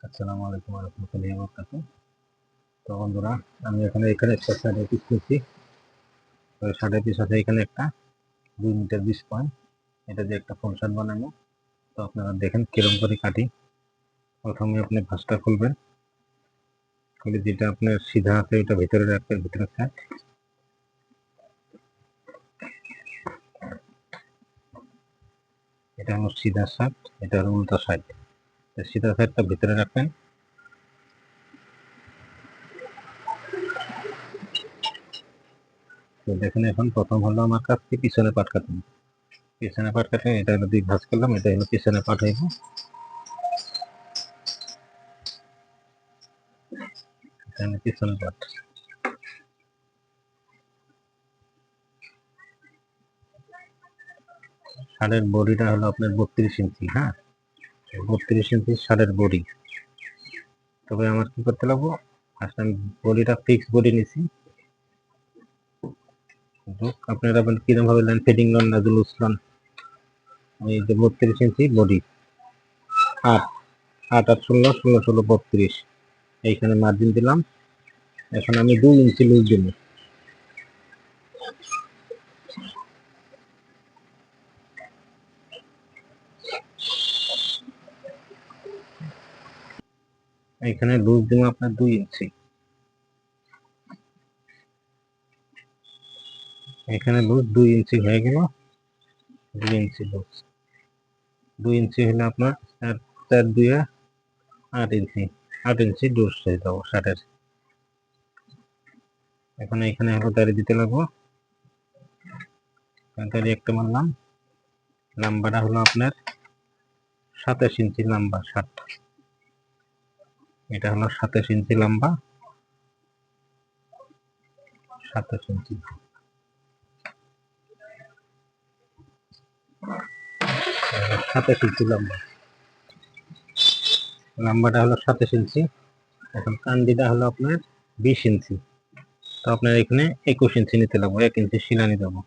আসসালামু আলাইকুম ওয়া রাহমাতুল্লাহি ওয়া বারাকাতুহু। তো বন্ধুরা, আমি এখানে একটা শার্টের পিস করছি। তো শার্টের পিস আছে এখানে একটা 2 মিটার 20 পয়েন্ট। এটা দিয়ে একটা ফুল শার্ট বানাবো। তো আপনারা দেখেন কিরকম করে কাটি। প্রথমে আপনি ভাঁজটা খুলবেন, খুলে যেটা আপনার সিধা আছে ওটা ভিতরে রাখবেন, ভিতরে সাইড। এটা হলো সিধা শার্ট, এটা হলো উল্টা সাইড। সিধা সাইডটা ভিতরে রাখবেন। তো দেখেন এখন প্রথম হলো আমার কাছ থেকে পিছনে পাট কাটুন। পিছনে পাট কাটে এটা হলো 2 ভাঁজ করলাম, এটা হলো পিছনে পাট হইব। এখানে পিছনে পাট। শার্টের বডিটা হলো আপনার 32 ইঞ্চি। হ্যাঁ, 32 ইঞ্চি শার্টের বডি। তবে আমার কি করতে লাগবো, ফার্স্ট আমি বডিটা ফিক্স বডি নিছি। আপনারা কিরকম ভাবে নেন, ফিটিং লন না লুজ লন। এই যে 32 ইঞ্চি বডি, 8 8 আর 16 16 16 32, এইখানে মার্জিন দিলাম। এখন আমি 2 ইঞ্চি লুজ দিব। এইখানে লুজ দিব আপনার 2 ইঞ্চি। এখানে লুজ 2 ইঞ্চি হয়ে গেল। 2 ইঞ্চি লুজ, 2 ইঞ্চি হলে আপনার 4 2 8 ইঞ্চি। 8 ইঞ্চি লুজ হয়ে যাবো শার্টের। এখন এখানে হলো দাড়ি দিতে লাগবো। দাড়ি একটা মারলাম। লম্বাটা হলো আপনার 27 ইঞ্চি লম্বা শার্ট। এটা হলো 27 ইঞ্চি লম্বা, 27 ইঞ্চি। 27 ইঞ্চি লম্বা, লম্বাটা হলো 27 ইঞ্চি। এখন কান্দিটা হলো আপনার 20 ইঞ্চি। তো আপনার এখানে 21 ইঞ্চি নিতে লাগবে, 1 ইঞ্চি শিলানি দেবো।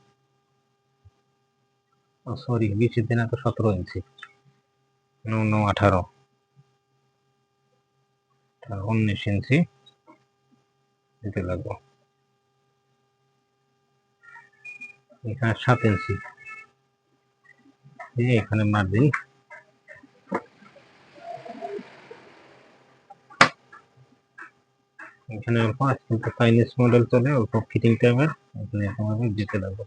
সরি, 20 ইঞ্চি না, তো 17 ইঞ্চি। 9 9 18, 19 ইঞ্চি দিতে লাগবো। এখানে 7 ইঞ্চি, এখানে মার্জিন। এখানে অল্প আজকাল তো চাইনিজ মডেল চলে, অল্প ফিটিং টাইপের, এখানে এরকমভাবে দিতে লাগবে।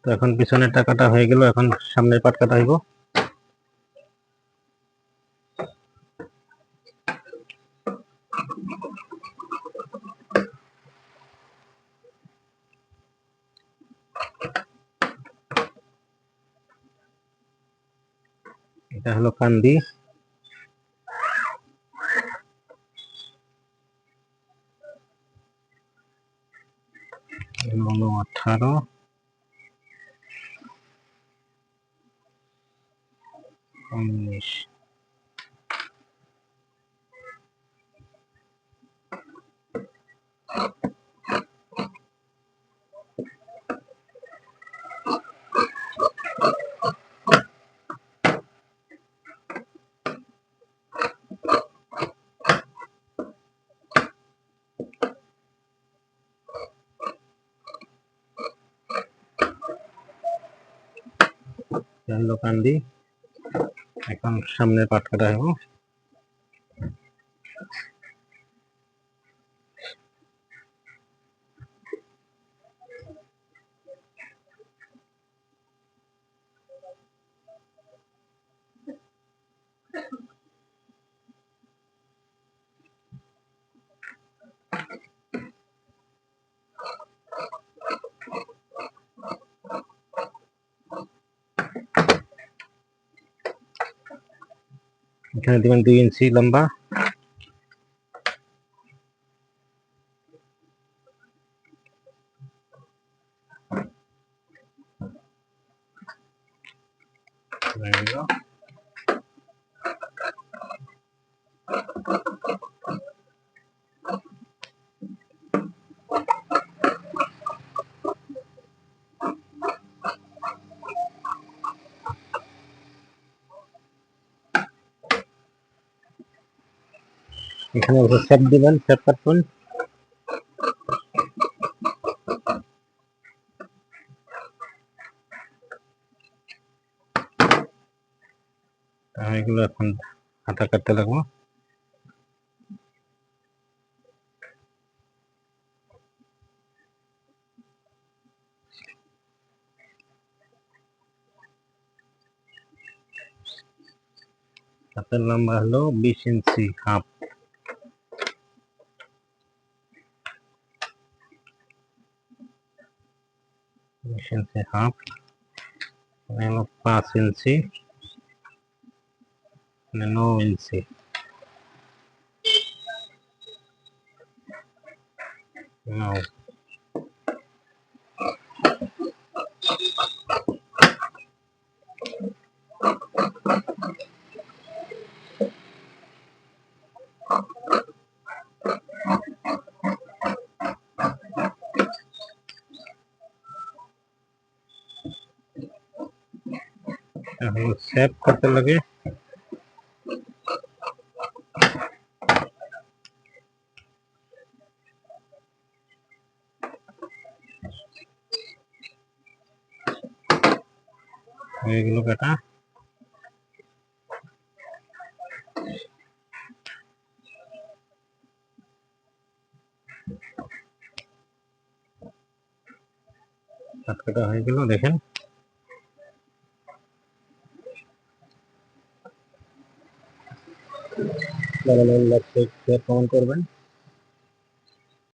তো এখন পিছনের টাকাটা হয়ে গেল, এখন সামনের পাট কাটা হইব। এটা হলো কান্দি, হলো 18 19। হলো কান্দি। এখন সামনের পাট কাটা হইব। এখানে দিবেন 2 ইঞ্চি লম্বা। এখানে শেপ দিবেন, শেপ কাটুন। এগুলো এখন হাতা কাটতে লাগবো। হাতের লম্বা হলো 20 ইঞ্চি হাফ। 20 ইঞ্চি হাফ, 5 ইঞ্চি, 9 ইঞ্চি। এখন শেপ করতে লাগে। এগুলো কাটা। কাটা হয়ে গেল, দেখেন। কমেন্ট করবেন।